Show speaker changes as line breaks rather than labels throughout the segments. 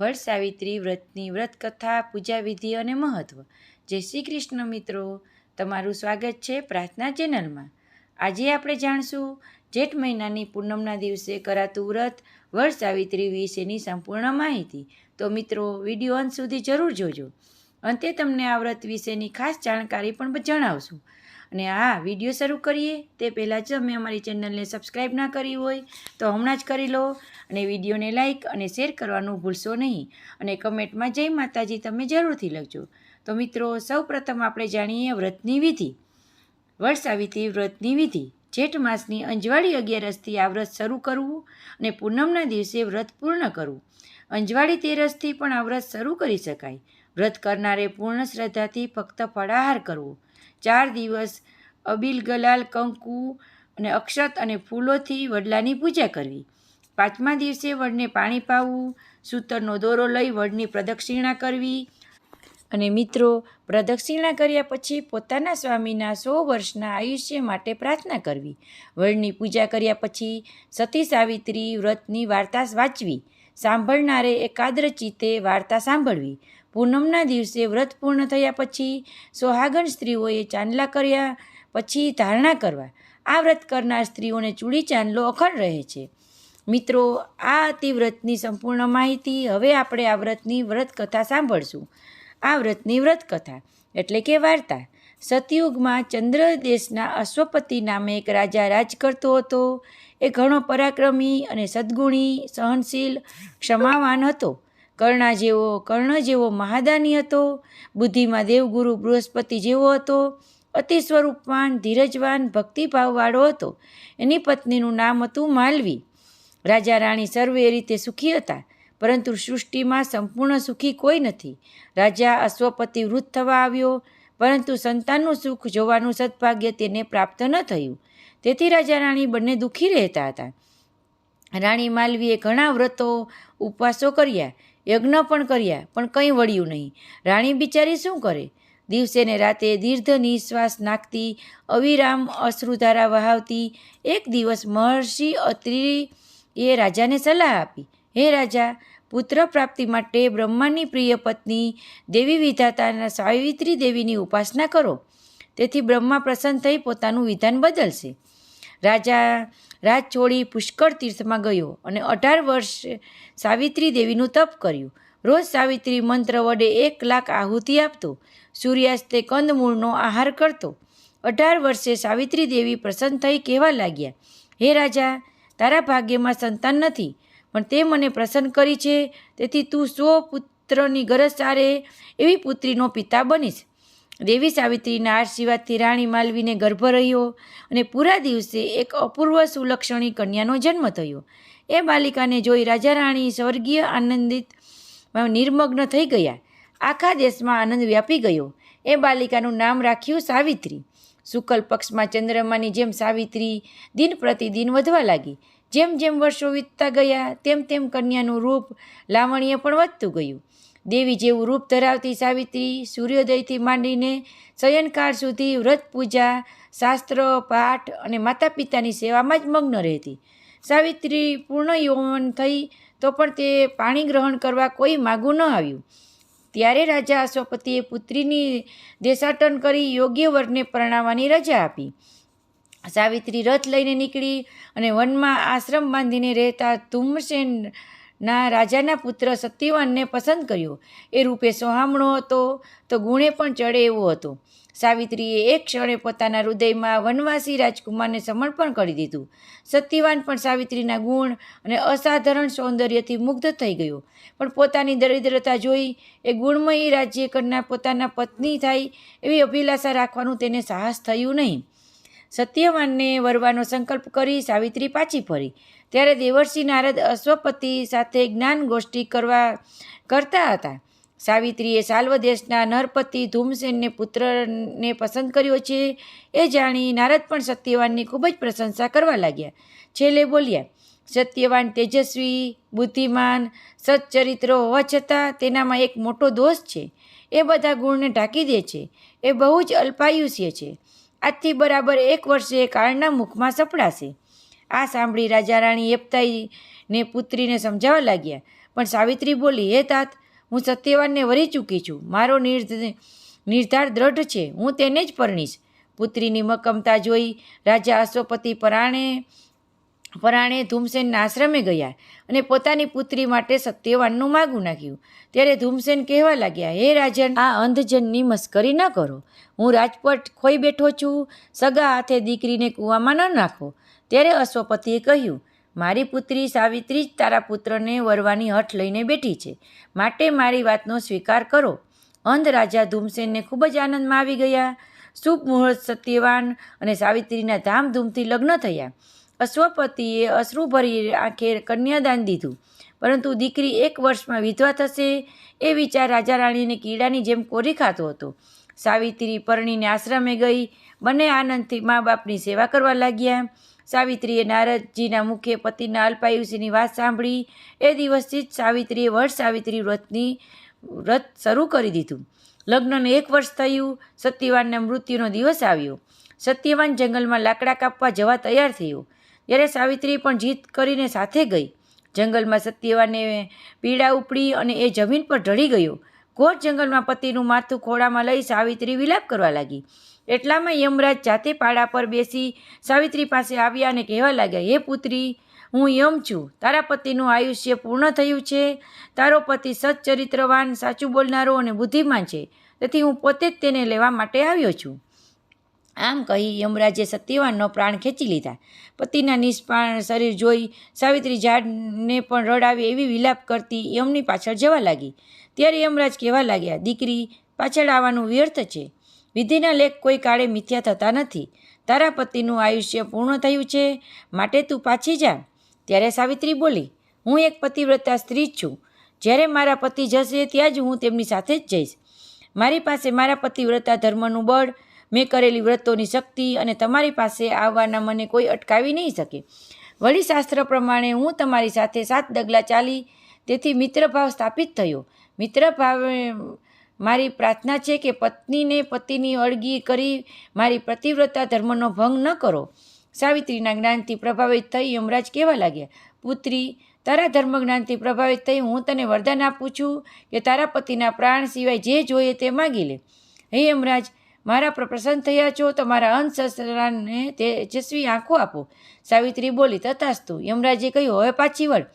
વડ સાવિત્રી વ્રતની વ્રતકથા, પૂજા વિધિ અને મહત્ત્વ. જય શ્રી કૃષ્ણ મિત્રો, તમારું સ્વાગત છે પ્રાર્થના ચેનલમાં. આજે આપણે જાણશું જેઠ મહિનાની પૂનમના દિવસે કરાતું વ્રત વડ સાવિત્રી વિશેની સંપૂર્ણ માહિતી. તો મિત્રો, વિડીયો અંત સુધી જરૂર જોજો. અંતે તમને આ વ્રત વિશેની ખાસ જાણકારી પણ જણાવશું. અને આ વિડીયો શરૂ કરીએ તે પહેલાં જ તમે અમારી ચેનલને સબસ્ક્રાઈબ ના કરી હોય તો હમણાં જ કરી લો, અને વિડીયોને લાઇક અને શેર કરવાનું ભૂલશો નહીં, અને કમેન્ટમાં જય માતાજી તમે જરૂરથી લખજો. તો મિત્રો, સૌ પ્રથમ આપણે જાણીએ વ્રતની વિધિ. વડ સાવિત્રી વ્રતની વિધિ. જેઠ માસની અંજવાળી 11રસથી આ વ્રત શરૂ કરવું અને પૂનમના દિવસે વ્રત પૂર્ણ કરવું. અંજવાળી 13રસથી પણ આ વ્રત શરૂ કરી શકાય. વ્રત કરનારે પૂર્ણ શ્રદ્ધાથી ફક્ત ફળાહાર કરવો. 4 દિવસ અબીલ, ગલાલ, કંકુ અને અક્ષત અને ફૂલોથી વડલાની પૂજા કરવી. 5મા દિવસે વડને પાણી પાવું. સૂતરનો દોરો લઈ વડની પ્રદક્ષિણા કરવી. અને મિત્રો, પ્રદક્ષિણા કર્યા પછી પોતાના સ્વામીના 100 વર્ષના આયુષ્ય માટે પ્રાર્થના કરવી. વડની પૂજા કર્યા પછી સતી સાવિત્રી વ્રતની વાર્તા વાંચવી. સાંભળનારે એકાગ્ર ચિત્તે વાર્તા સાંભળવી. પૂનમના દિવસે વ્રત પૂર્ણ થયા પછી સોહાગણ સ્ત્રીઓએ ચાંદલા કર્યા પછી ધારણા કરવા. આ વ્રત કરનાર સ્ત્રીઓને ચૂડી ચાંદલો અખંડ રહે છે. મિત્રો, આ હતી વ્રતની સંપૂર્ણ માહિતી. હવે આપણે આ વ્રતની વ્રતકથા સાંભળશું. આ વ્રતની વ્રતકથા એટલે કે વાર્તા. સતયુગમાં ચંદ્ર દેશના અશ્વપતિ નામે એક રાજા રાજ કરતો હતો. એ ઘણો પરાક્રમી અને સદ્ગુણી, સહનશીલ, ક્ષમાવાન હતો. કર્ણ જેવો મહાદાની હતો. બુદ્ધિમાં દેવગુરુ બૃહસ્પતિ જેવો હતો. અતિ સ્વરૂપવાન, ધીરજવાન, ભક્તિભાવવાળો હતો. એની પત્નીનું નામ હતું માલવી. રાજા રાણી સર્વે રીતે સુખી હતા, પરંતુ સૃષ્ટિમાં સંપૂર્ણ સુખી કોઈ નથી. રાજા અશ્વપતિ વૃદ્ધ થવા આવ્યો, પરંતુ સંતાનનું સુખ જોવાનું સદભાગ્ય તેને પ્રાપ્ત ન થયું. તેથી રાજા રાણી બંને દુઃખી રહેતા હતા. રાણી માલવીએ ઘણા વ્રતો, ઉપવાસો કર્યા, યજ્ઞ પણ કર્યા, પણ કંઈ વળ્યું નહીં. રાણી બિચારી શું કરે? દિવસે ને રાતે દીર્ઘ નિશ્વાસ નાખતી, અવિરામ અશ્રુધારા વહાવતી. એક દિવસ મહર્ષિ અત્રિએ રાજાને સલાહ આપી, હે રાજા, પુત્ર પ્રાપ્તિ માટે બ્રહ્માની પ્રિય પત્ની દેવી વિધાતાના સાવિત્રી દેવીની ઉપાસના કરો. તેથી બ્રહ્મા પ્રસન્ન થઈ પોતાનું વિધાન બદલશે. રાજા રાજ છોડી પુષ્કળ તીર્થમાં ગયો અને 18 વર્ષ સાવિત્રી દેવીનું તપ કર્યું. રોજ સાવિત્રી મંત્ર વડે 1 લાખ આહુતિ આપતો. સૂર્યાસ્તે કંદમૂળનો આહાર કરતો. 18 વર્ષે સાવિત્રી દેવી પ્રસન્ન થઈ કહેવા લાગ્યા, હે રાજા, તારા ભાગ્યમાં સંતાન નથી, પણ તે મને પ્રસન્ન કરી છે. તેથી તું 100 પુત્રની ગરજ સારે એવી પુત્રીનો પિતા બનીશ. દેવી સાવિત્રીના આશીર્વાદથી રાણી માલવીને ગર્ભ રહ્યો અને પૂરા દિવસે એક અપૂર્વ સુલક્ષણી કન્યાનો જન્મ થયો. એ બાલિકાને જોઈ રાજા રાણી સ્વર્ગીય આનંદિત નિર્મગ્ન થઈ ગયા. આખા દેશમાં આનંદ વ્યાપી ગયો. એ બાલિકાનું નામ રાખ્યું સાવિત્રી. શુક્લ પક્ષમાં ચંદ્રમાની જેમ સાવિત્રી દિન પ્રતિદિન વધવા લાગી. જેમ જેમ વર્ષો વીતતા ગયા તેમ તેમ કન્યાનું રૂપ, લાવણ્ય પણ વધતું ગયું. દેવી જેવું રૂપ ધરાવતી સાવિત્રી સૂર્યોદયથી માંડીને શયનકાળ સુધી વ્રત, પૂજા, શાસ્ત્ર પાઠ અને માતા પિતાની સેવામાં જ મગ્ન રહેતી. સાવિત્રી પૂર્ણ યૌવન થઈ તો પણ તે પાણી ગ્રહણ કરવા કોઈ માગું ન આવ્યું. ત્યારે રાજા અશ્વપતિએ પુત્રીની દેશાટન કરી યોગ્ય વરને પરણાવવાની રજા આપી. સાવિત્રી રથ લઈને નીકળી અને વનમાં આશ્રમ બાંધીને રહેતા ધુમ્રસેનના રાજાના પુત્ર સત્યવાનને પસંદ કર્યો. એ રૂપે સોહામણો હતો તો ગુણે પણ ચડે એવો હતો. સાવિત્રીએ એક ક્ષણે પોતાના હૃદયમાં વનવાસી રાજકુમારને સમર્પણ કરી દીધું. સત્યવાન પણ સાવિત્રીના ગુણ અને અસાધારણ સૌંદર્યથી મુગ્ધ થઈ ગયો, પણ પોતાની દરિદ્રતા જોઈ એ ગુણમયી રાજ્ય કરનાર પોતાના પત્ની થાય એવી અભિલાષા રાખવાનું તેને સાહસ થયું નહીં. સત્યવાનને વરવાનો સંકલ્પ કરી સાવિત્રી પાછી ફરી. ત્યારે દેવર્ષિ નારદ અશ્વપતિ સાથે જ્ઞાન ગોષ્ઠી કરતા હતા. સાવિત્રીએ સાલ્વ દેશના નરપતિ ધૂમસેનને પુત્રને પસંદ કર્યો છે એ જાણી નારદ પણ સત્યવાનની ખૂબ જ પ્રશંસા કરવા લાગ્યા. છેલ્લે બોલ્યા, સત્યવાન તેજસ્વી, બુદ્ધિમાન, સચ્ચરિત્ર હોવા છતાં તેનામાં એક મોટો દોષ છે. એ બધા ગુણને ઢાંકી દે છે. એ બહુ જ અલ્પાયુષ્ય છે. આજથી બરાબર 1 વર્ષે કાળના મુખમાં સપડાશે. આ સાંભળી રાજા રાણી યપ્તાઈને પુત્રીને સમજાવવા લાગ્યા, પણ સાવિત્રી બોલી, હે તાત, હું સત્યવાનને વરી ચૂકી છું. મારો નિર્ધાર દ્રઢ છે, હું તેને જ પરણીશ. પુત્રીની મક્કમતા જોઈ રાજા અશ્વપતિ પરાણે ધૂમસેનના આશ્રમે ગયા અને પોતાની પુત્રી માટે સત્યવાનનું માગું નાખ્યું. ત્યારે ધૂમસેન કહેવા લાગ્યા, હે રાજન, આ અંધજનની મસ્કરી ન કરો. હું રાજપટ ખોઈ બેઠો છું. સગા હાથે દીકરીને કૂવામાં ન નાખો. ત્યારે અશ્વપતિએ કહ્યું, મારી પુત્રી સાવિત્રી જ તારા પુત્રને વરવાની હઠ લઈને બેઠી છે, માટે મારી વાતનો સ્વીકાર કરો. અંધ રાજા ધૂમસેનને ખૂબ જ આનંદમાં આવી ગયા. શુભ મુહૂર્ત સત્યવાન અને સાવિત્રીના ધામધૂમથી લગ્ન થયા. અશ્વપતિએ અશ્રુભરી આંખે કન્યાદાન દીધું, પરંતુ દીકરી 1 વર્ષમાં વિધવા થશે એ વિચાર રાજા રાણીને કીડાની જેમ કોરી ખાતો હતો. સાવિત્રી પરણીને આશ્રમે ગઈ. બંને આનંદથી મા બાપની સેવા કરવા લાગ્યા. સાવિત્રીએ નારદજીના મુખે પતિના અલ્પાયુષ્યની વાત સાંભળી. એ દિવસથી જ સાવિત્રીએ વટ સાવિત્રી વ્રત શરૂ કરી દીધું. લગ્નને 1 વર્ષ થયું. સત્યવાનના મૃત્યુનો દિવસ આવ્યો. સત્યવાન જંગલમાં લાકડા કાપવા જવા તૈયાર થયો. ત્યારે સાવિત્રી પણ જીદ કરીને સાથે ગઈ. જંગલમાં સત્યવાનને પીડા ઉપડી અને એ જમીન પર ઢળી ગયો. ઘોર જંગલમાં પતિનું માથું ખોળામાં લઈ સાવિત્રી વિલાપ કરવા લાગી. એટલામાં યમરાજ જાતે પાડા પર બેસી સાવિત્રી પાસે આવ્યા અને કહેવા લાગ્યા, હે પુત્રી, હું યમ છું. તારા પતિનું આયુષ્ય પૂર્ણ થયું છે. તારો પતિ સચ્ચરિત્રવાન, સાચું બોલનારો અને બુદ્ધિમાન છે. તેથી હું પોતે જ તેને લેવા માટે આવ્યો છું. આમ કહી યમરાજે સત્યવાનનો પ્રાણ ખેંચી લીધા. પતિના નિષ્પ્રાણ શરીર જોઈ સાવિત્રી ઝાડને પણ રડાવી એવી વિલાપ કરતી યમની પાછળ જવા લાગી. ત્યારે યમરાજ કહેવા લાગ્યા, દીકરી, પાછળ આવવાનું વ્યર્થ છે. વિધિના લેખ કોઈ કાળે મિથ્યા થતા નથી. તારા પતિનું આયુષ્ય પૂર્ણ થયું છે, માટે તું પાછી જા. ત્યારે સાવિત્રી બોલી, હું એક પતિવ્રતા સ્ત્રી જ છું. જ્યારે મારા પતિ જશે ત્યાં જ હું તેમની સાથે જ જઈશ. મારી પાસે મારા પતિવ્રતા ધર્મનું બળ, મેં કરેલી વ્રતોની શક્તિ અને તમારી પાસે આવવાના મને કોઈ અટકાવી નહીં શકે. વળી શાસ્ત્ર પ્રમાણે હું તમારી સાથે 7 ડગલા ચાલી, તેથી મિત્રભાવ સ્થાપિત થયો. મિત્રભાવ મારી પ્રાર્થના છે કે પત્નીને પતિની અળગી કરી મારી પતિવ્રતા ધર્મનો ભંગ ન કરો. સાવિત્રીના જ્ઞાનથી પ્રભાવિત થઈ યમરાજ કહેવા લાગ્યા, પુત્રી, તારા ધર્મ જ્ઞાનથી પ્રભાવિત થઈ હું તને વરદાન આપું છું કે તારા પતિના પ્રાણ સિવાય જે જોઈએ તે માગી લે. હે યમરાજ, મારા પર પ્રસન્ન થયા છો તો મારા અંત સસરાને તેજસ્વી આંખો આપો. સાવિત્રી બોલી, તથાસ્તુ. યમરાજે કહ્યું, હવે પાછી વળ.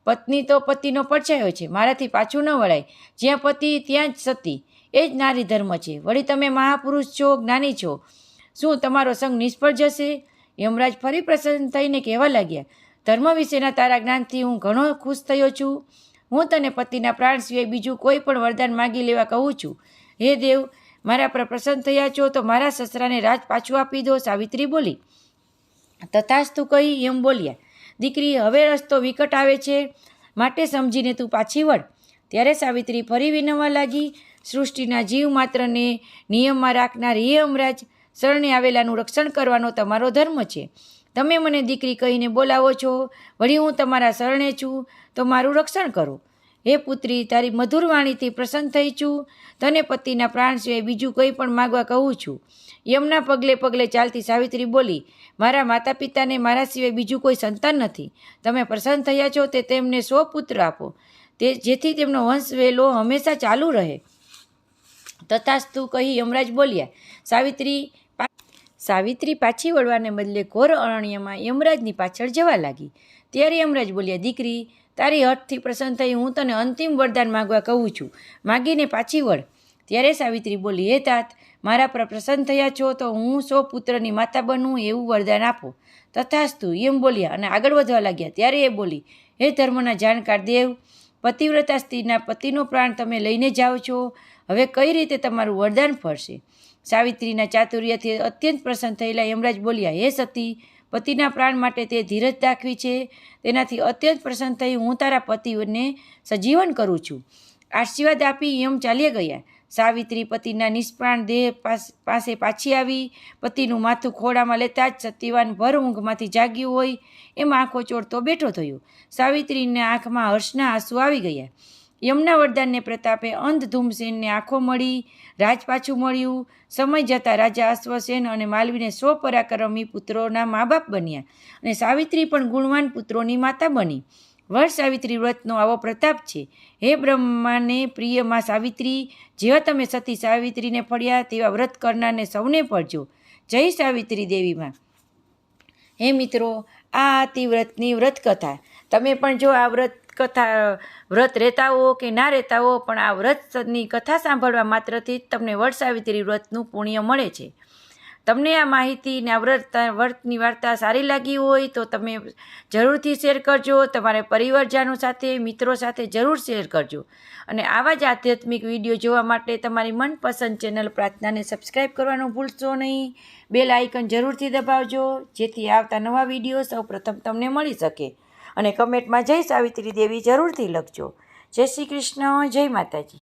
પત્ની તો પતિનો પડછાયો છે, મારાથી પાછું ન વળાય. જ્યાં પતિ ત્યાં જ સતી, એ જ નારી ધર્મ છે. વળી તમે મહાપુરુષ છો, જ્ઞાની છો, શું તમારો સંગ નિષ્ફળ જશે? યમરાજ ફરી પ્રસન્ન થઈને કહેવા લાગ્યા, ધર્મ વિશેના તારા જ્ઞાનથી હું ઘણો ખુશ થયો છું. હું તને પતિના પ્રાણ સિવાય બીજું કોઈ પણ વરદાન માગી લેવા કહું છું. હે દેવ, મારા પર પ્રસન્ન થયા છો તો મારા સસરાને રાજ પાછું આપી દો. સાવિત્રી બોલી, તથાસ્તુ કહી એમ બોલ્યા, દીકરી, હવે રસ્તો વિકટ આવે છે, માટે સમજીને તું પાછી વળ. ત્યારે સાવિત્રી ફરી વિનવવા લાગી, સૃષ્ટિના જીવ માત્રને નિયમમાં રાખનાર હે યમરાજ, શરણે આવેલાનું રક્ષણ કરવાનો તમારો ધર્મ છે. તમે મને દીકરી કહીને બોલાવો છો, વળી હું તમારા શરણે છું, તો મારું રક્ષણ કરો. હે પુત્રી, તારી મધુર વાણીથી પ્રસન્ન થઈ છું. તને પતિના પ્રાણ સિવાય બીજું કંઈ પણ માગવા કહું છું. યમના પગલે પગલે ચાલતી સાવિત્રી બોલી, મારા માતા પિતાને મારા સિવાય બીજું કોઈ સંતાન નથી. તમે પ્રસન્ન થયા છો તે તેમને 100 પુત્ર આપો, જેથી તેમનો વંશ વેલો હંમેશા ચાલુ રહે. તથાસ્તુ કહી યમરાજ બોલ્યા. સાવિત્રી પાછી વળવાને બદલે ઘોર અરણ્યમાં યમરાજની પાછળ જવા લાગી. ત્યારે યમરાજ બોલ્યા, દીકરી, તારી હઠથી પ્રસન્ન થઈ હું તને અંતિમ વરદાન માગવા કહું છું, માગીને પાછી વળ. ત્યારે સાવિત્રી બોલી, હે તાત, મારા પર પ્રસન્ન થયા છો તો હું 100 પુત્રની માતા બનું એવું વરદાન આપો. તથાસ્તુ એમ બોલ્યા અને આગળ વધવા લાગ્યા. ત્યારે એ બોલી, હે ધર્મના જાણકાર દેવ, પતિવ્રતા સ્ત્રીના પતિનો પ્રાણ તમે લઈને જાઓ છો, હવે કઈ રીતે તમારું વરદાન ફળશે? સાવિત્રીના ચાતુર્યથી અત્યંત પ્રસન્ન થયેલા યમરાજ બોલ્યા, હે સતી, પતિના પ્રાણ માટે તે ધીરજ દાખવી છે, તેનાથી અત્યંત પ્રસન્ન થઈ હું તારા પતિને સજીવન કરું છું. આશીર્વાદ આપી યમ ચાલ્યા ગયા. સાવિત્રી પતિના નિષ્પ્રાણ દેહ પાસે પાછી આવી. પતિનું માથું ખોળામાં લેતા જ સત્યવાન ભર ઊંઘમાંથી જાગ્યું હોય એમ આંખો ચોળતો બેઠો થયો. સાવિત્રીના આંખમાં હર્ષના આંસુ આવી ગયા. યમના વરદાનને પ્રતાપે અંધ ધૂમસેનને આંખો મળી, રાજ પાછું મળ્યું. સમય જતાં રાજા અશ્વસેન અને માલવીને 100 પરાક્રમી પુત્રોના મા બાપ બન્યા અને સાવિત્રી પણ ગુણવાન પુત્રોની માતા બની. વડ સાવિત્રી વ્રતનો આવો પ્રતાપ છે. હે બ્રહ્માને પ્રિય માં સાવિત્રી, જેવા તમે સતી સાવિત્રીને ફળ્યા તેવા વ્રત કરનારને સૌને ફળજો. જય સાવિત્રી દેવીમાં. હે મિત્રો, આ હતી વ્રતની વ્રતકથા. તમે પણ જો આ વ્રત રહેતા હો કે ના રહેતા હો, પણ આ વ્રતની કથા સાંભળવા માત્રથી જ તમને વડ સાવિત્રી વ્રતનું પુણ્ય મળે છે. તમને આ માહિતી ને આ વ્રતની વાર્તા સારી લાગી હોય તો તમે જરૂરથી શેર કરજો. તમારા પરિવારજનો સાથે, મિત્રો સાથે જરૂર શેર કરજો. અને આવા જ આધ્યાત્મિક વિડીયો જોવા માટે તમારી મનપસંદ ચેનલ પ્રાર્થનાને સબસ્ક્રાઈબ કરવાનું ભૂલશો નહીં. બેલ આઇકન જરૂરથી દબાવજો, જેથી આવતા નવા વિડીયો સૌપ્રથમ તમને મળી શકે. અને કમેન્ટમાં જય સાવિત્રી દેવી જરૂરથી લખજો. જય શ્રી કૃષ્ણ, જય માતાજી.